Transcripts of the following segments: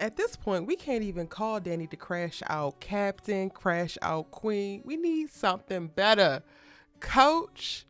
At this point, we can't even call Dani the crash out captain, crash out queen. We need something better. Coach,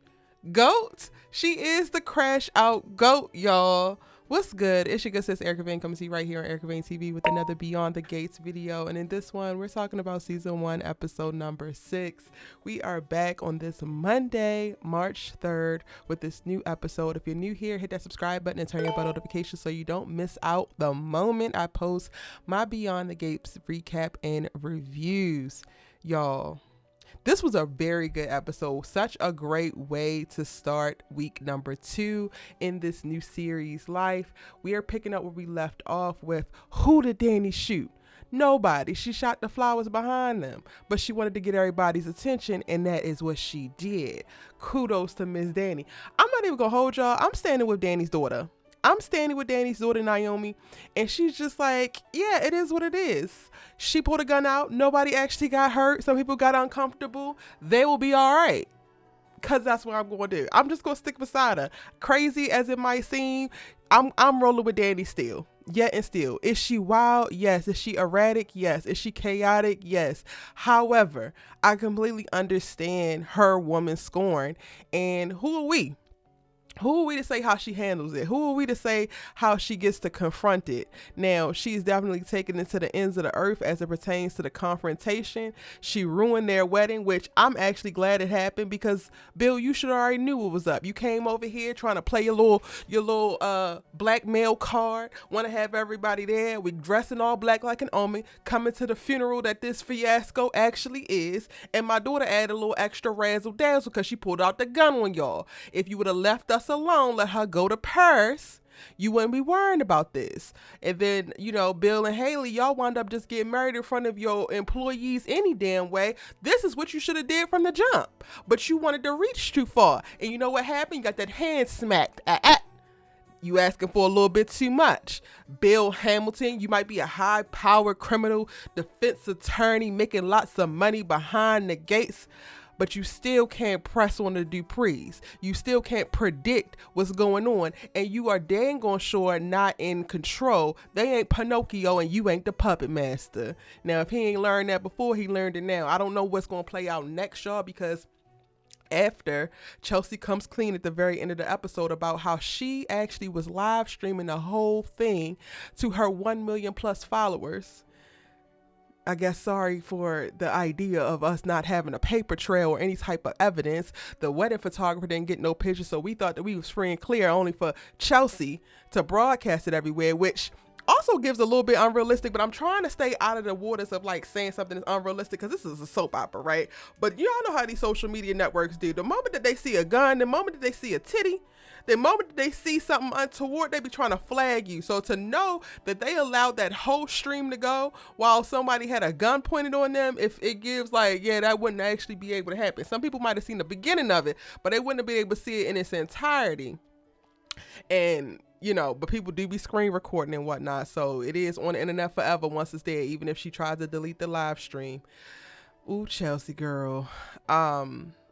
goat. She is the crash out goat, y'all. What's good? It's your good sis Erica Vane coming to you right here on Erica Vane TV with another Beyond the Gates video. And in this one, we're talking about season 1, episode number 6. We are back on this Monday, March 3rd with this new episode. If you're new here, hit that subscribe button and turn your bell notifications so you don't miss out the moment I post my Beyond the Gates recap and reviews. Y'all, this was a very good episode. Such a great way to start week number 2 in this new series life. We are picking up where we left off with, who did Dani shoot? Nobody. She shot the flowers behind them, but she wanted to get everybody's attention, and that is what she did. Kudos to Miss Dani. I'm not even gonna hold y'all. I'm standing with Dani's daughter. Naomi, and she's just like, yeah, it is what it is. She pulled a gun out. Nobody actually got hurt. Some people got uncomfortable. They will be all right. Because that's what I'm going to do. I'm just going to stick beside her. Crazy as it might seem, I'm rolling with Dani still. Yet and still. Is she wild? Yes. Is she erratic? Yes. Is she chaotic? Yes. However, I completely understand her woman scorn. And who are we? Who are we to say how she handles it? Who are we to say how she gets to confront it? Now, she's definitely taken it to the ends of the earth as it pertains to the confrontation. She ruined their wedding, which I'm actually glad it happened because, Bill, you should already knew what was up. You came over here trying to play your little blackmail card, want to have everybody there. We dressing all black like an omen, coming to the funeral that this fiasco actually is. And my daughter added a little extra razzle dazzle because she pulled out the gun on y'all. If you would have left us alone, let her go to Paris, you wouldn't be worrying about this. And then, Bill and Haley, y'all wound up just getting married in front of your employees any damn way. This is what you should have did from the jump, but you wanted to reach too far. And you know what happened? You got that hand smacked. You asking for a little bit too much. Bill Hamilton, you might be a high-powered criminal defense attorney making lots of money behind the gates, but you still can't press on the Duprees. You still can't predict what's going on. And you are dang on sure not in control. They ain't Pinocchio and you ain't the puppet master. Now, if he ain't learned that before, he learned it now. I don't know what's going to play out next, y'all, because after Chelsea comes clean at the very end of the episode about how she actually was live streaming the whole thing to her 1 million plus followers. I guess sorry for the idea of us not having a paper trail or any type of evidence. The wedding photographer didn't get no pictures, so we thought that we was free and clear only for Chelsea to broadcast it everywhere, which also gives a little bit unrealistic, but I'm trying to stay out of the waters of like saying something is unrealistic because this is a soap opera, right? But y'all know how these social media networks do. The moment that they see a gun, the moment that they see a titty, the moment that they see something untoward, they be trying to flag you. So to know that they allowed that whole stream to go while somebody had a gun pointed on them, if it gives like, yeah, that wouldn't actually be able to happen. Some people might have seen the beginning of it, but they wouldn't be able to see it in its entirety. And but people do be screen recording and whatnot. So it is on the internet forever once it's there, even if she tries to delete the live stream. Ooh, Chelsea girl.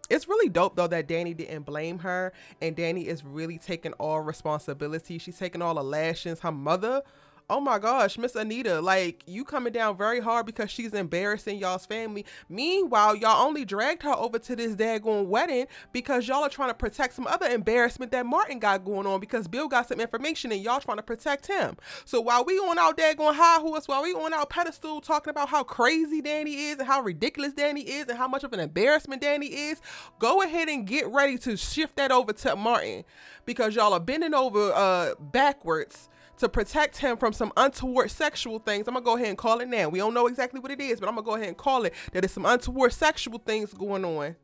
It's really dope though that Dani didn't blame her, and Dani is really taking all responsibility. She's taking all the lashings. Her mother, oh my gosh, Miss Anita, like, you coming down very hard because she's embarrassing y'all's family. Meanwhile, y'all only dragged her over to this daggone wedding because y'all are trying to protect some other embarrassment that Martin got going on because Bill got some information and y'all trying to protect him. So while we on out daggone high horse, while we on our pedestal talking about how crazy Dani is and how ridiculous Dani is and how much of an embarrassment Dani is, go ahead and get ready to shift that over to Martin because y'all are bending over backwards to protect him from some untoward sexual things. I'm gonna go ahead and call it now. We don't know exactly what it is, but I'm gonna go ahead and call it that it's some untoward sexual things going on.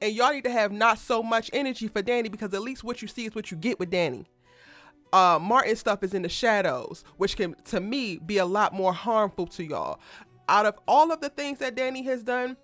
And y'all need to have not so much energy for Dani because at least what you see is what you get with Dani. Martin stuff is in the shadows, which can, to me, be a lot more harmful to y'all. Out of all of the things that Dani has done,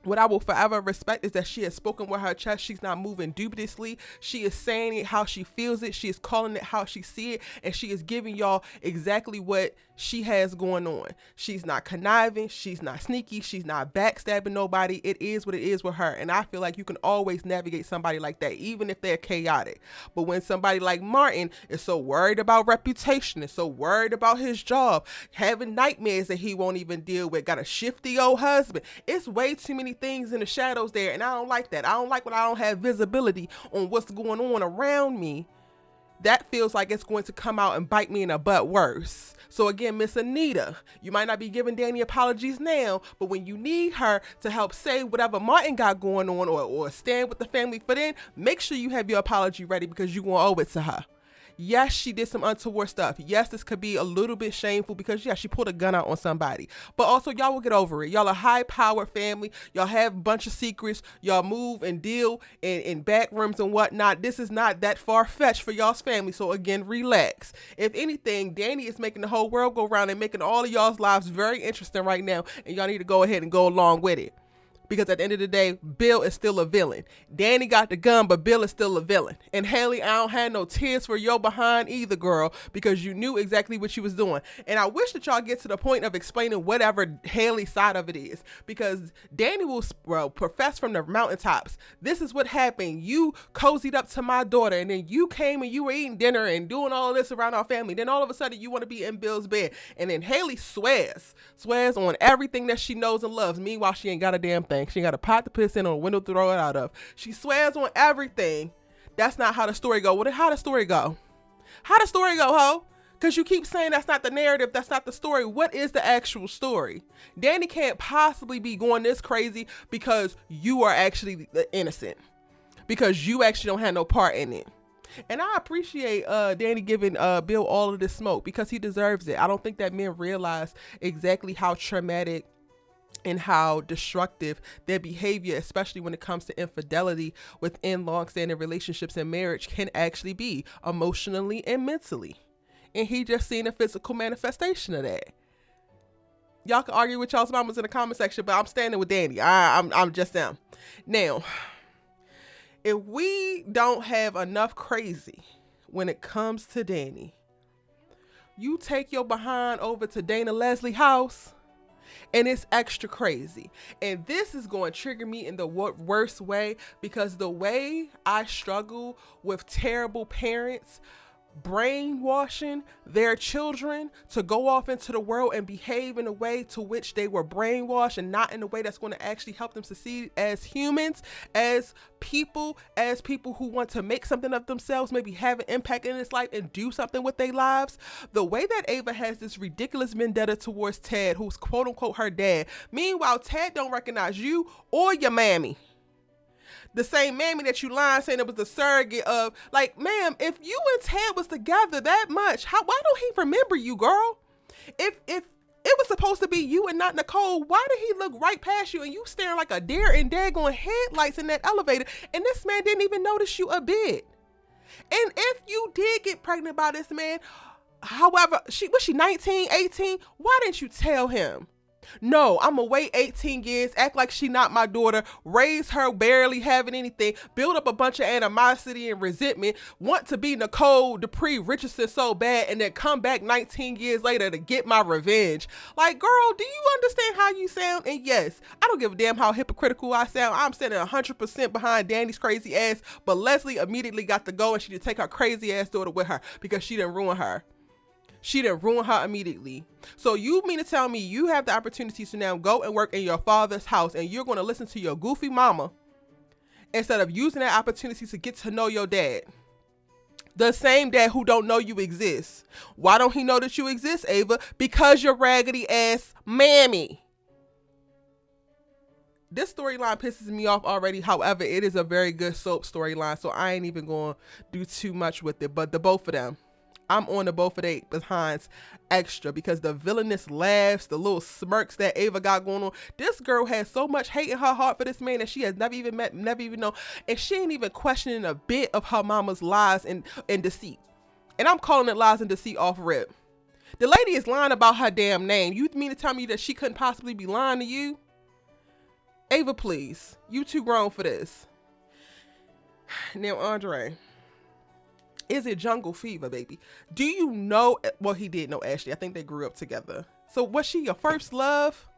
what I will forever respect is that she has spoken with her chest. She's not moving dubiously. She is saying it how she feels it. She is calling it how she see it. And she is giving y'all exactly what she has going on. She's not conniving. She's not sneaky. She's not backstabbing nobody. It is what it is with her. And I feel like you can always navigate somebody like that, even if they're chaotic. But when somebody like Martin is so worried about reputation, is so worried about his job, having nightmares that he won't even deal with, got a shifty old husband, it's way too many things in the shadows there, and I don't like that. I don't like when I don't have visibility on what's going on around me. That feels like it's going to come out and bite me in the butt worse. So again, Miss Anita, you might not be giving Dani apologies now, but when you need her to help say whatever Martin got going on or stand with the family for then, make sure you have your apology ready, because you're going to owe it to her. Yes, she did some untoward stuff. Yes, this could be a little bit shameful because, yeah, she pulled a gun out on somebody. But also, y'all will get over it. Y'all a high-powered family. Y'all have a bunch of secrets. Y'all move and deal in back rooms and whatnot. This is not that far-fetched for y'all's family. So, again, relax. If anything, Dani is making the whole world go round and making all of y'all's lives very interesting right now. And y'all need to go ahead and go along with it. Because at the end of the day, Bill is still a villain. Dani got the gun, but Bill is still a villain. And Haley, I don't have no tears for your behind either, girl, because you knew exactly what you was doing. And I wish that y'all get to the point of explaining whatever Haley's side of it is, because Dani will profess from the mountaintops. This is what happened. You cozied up to my daughter, and then you came and you were eating dinner and doing all this around our family. Then all of a sudden you want to be in Bill's bed. And then Haley swears on everything that she knows and loves. Meanwhile, she ain't got a damn thing. She ain't got a pot to piss in or a window to throw it out of. She swears on everything. That's not how the story go. Well, then how the story go? How the story go, ho? Because you keep saying that's not the narrative, that's not the story. What is the actual story? Dani can't possibly be going this crazy because you are actually innocent. Because you actually don't have no part in it. And I appreciate Dani giving Bill all of this smoke, because he deserves it. I don't think that men realize exactly how traumatic and how destructive their behavior, especially when it comes to infidelity within long-standing relationships and marriage, can actually be emotionally and mentally. And he just seen a physical manifestation of that. Y'all can argue with y'all's mamas in the comment section, but I'm standing with Dani. I'm just them. Now, if we don't have enough crazy when it comes to Dani, you take your behind over to Dana Leslie house, and it's extra crazy. And this is going to trigger me in the worst way, because the way I struggle with terrible parents brainwashing their children to go off into the world and behave in a way to which they were brainwashed, and not in a way that's going to actually help them succeed as humans, as people who want to make something of themselves, maybe have an impact in this life and do something with their lives. The way that Ava has this ridiculous vendetta towards Ted, who's quote unquote her dad. Meanwhile, Ted don't recognize you or your mammy. The same mammy that you lying saying it was the surrogate of. Like, ma'am, if you and Ted was together that much, why don't he remember you, girl? If it was supposed to be you and not Nicole, why did he look right past you and you staring like a deer in daggone headlights in that elevator, and this man didn't even notice you a bit? And if you did get pregnant by this man, however, was she 19, 18? Why didn't you tell him? No, I'm gonna wait 18 years, act like she not my daughter, raise her barely having anything, build up a bunch of animosity and resentment, want to be Nicole, Dupree, Richardson so bad, and then come back 19 years later to get my revenge. Like, girl, do you understand how you sound? And yes, I don't give a damn how hypocritical I sound. I'm standing 100% behind Dani's crazy ass, but Leslie immediately got to go, and she did take her crazy ass daughter with her because she didn't ruin her. She didn't ruin her immediately. So you mean to tell me you have the opportunity to now go and work in your father's house, and you're going to listen to your goofy mama instead of using that opportunity to get to know your dad? The same dad who don't know you exist. Why don't he know that you exist, Ava? Because you're raggedy ass mammy. This storyline pisses me off already. However, it is a very good soap storyline, so I ain't even going to do too much with it. But the both of them, I'm on the both of they behinds extra, because the villainous laughs, the little smirks that Ava got going on. This girl has so much hate in her heart for this man that she has never even met, never even known. And she ain't even questioning a bit of her mama's lies and deceit. And I'm calling it lies and deceit off rip. The lady is lying about her damn name. You mean to tell me that she couldn't possibly be lying to you? Ava, please. You too grown for this. Now, Andre, is it jungle fever, baby? Do you know? Well, he did know Ashley. I think they grew up together. So was she your first love?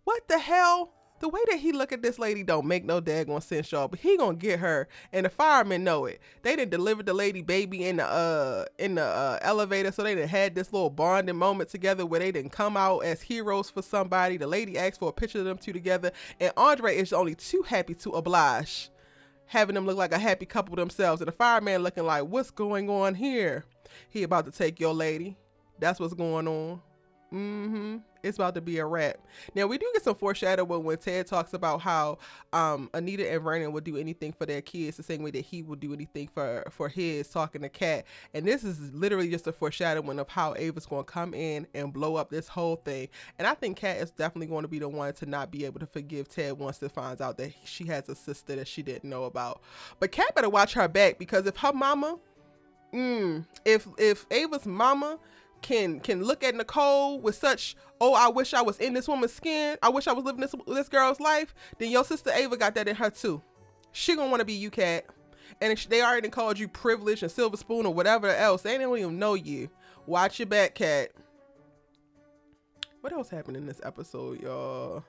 What the hell? The way that he look at this lady don't make no daggone sense, y'all. But he gonna get her, and the firemen know it. They done delivered the lady baby in the elevator, so they done had this little bonding moment together where they didn't come out as heroes for somebody. The lady asked for a picture of them two together, and Andre is only too happy to oblige, having them look like a happy couple themselves. And the fireman looking like, what's going on here? He about to take your lady. That's what's going on. It's about to be a wrap. Now, we do get some foreshadowing when Ted talks about how Anita and Vernon would do anything for their kids the same way that he would do anything for his, talking to Kat. And this is literally just a foreshadowing of how Ava's going to come in and blow up this whole thing. And I think Kat is definitely going to be the one to not be able to forgive Ted once it finds out that she has a sister that she didn't know about. But Kat better watch her back, because if her mama, if Ava's mama can look at Nicole with such, oh, I wish I was in this woman's skin, I wish I was living this girl's life, then your sister Ava got that in her too. She gonna want to be you, Kat. And if they already called you privileged and silver spoon or whatever else, they don't even know you. Watch your back, Kat. What else happened in this episode, y'all?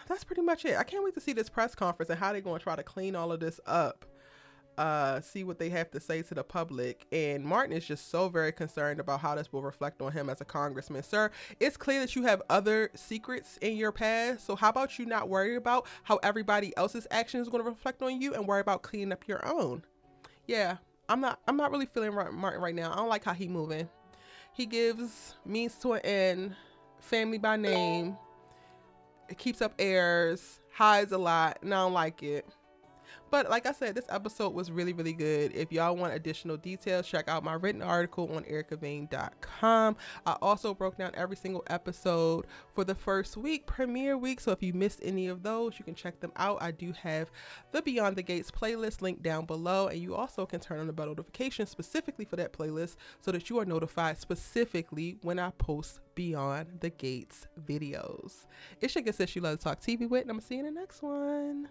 That's pretty much it. I can't wait to see this press conference and how they're gonna try to clean all of this up. See what they have to say to the public. And Martin is just so very concerned about how this will reflect on him as a congressman. Sir, it's clear that you have other secrets in your past, so how about you not worry about how everybody else's action is going to reflect on you and worry about cleaning up your own? Yeah, I'm not really feeling Martin right now. I don't like how he moving. He gives means to an end, family by name, it keeps up airs, hides a lot, and I don't like it. But like I said, this episode was really, really good. If y'all want additional details, check out my written article on ericavane.com. I also broke down every single episode for the first week, premiere week. So if you missed any of those, you can check them out. I do have the Beyond the Gates playlist linked down below. And you also can turn on the bell notification specifically for that playlist so that you are notified specifically when I post Beyond the Gates videos. It's your good sis you love to talk TV with, and I'm going to see you in the next one.